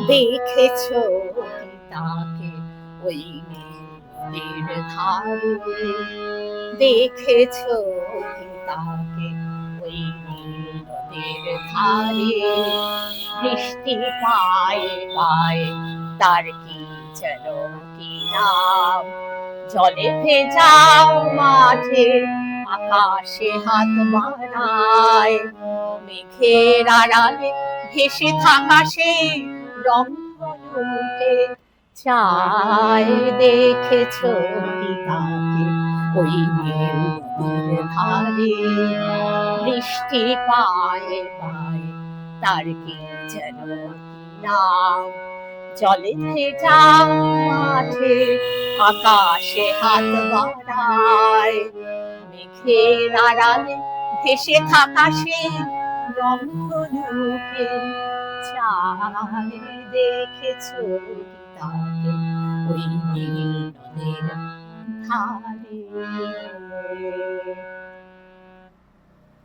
দেখেছো কি তাকে ওই নদীর ধারে, দেখেছো কি তাকে ওই নদীর ধারে, বৃষ্টি পায়ে পায়ে তার কি যেন কি নাম, জলে ভেজা মাঠে আকাশে হাত বাড়ায়, মেঘের আড়ালে ভেসে থাকা সেই রংধনুকে চায়। দেখেছো কি তাকে ওই নীল নদীর ধারে, বৃষ্টি পায়ে পায়ে তার কি যেন কি নাম, জলে ভেজা মাঠে আকাশে হাত বাড়ায়, মেঘের আড়ালে ভেসে থাকা সেই রংধনুকে চায়। দেখেছো কি তাকে ওই নীল নদের ধারে।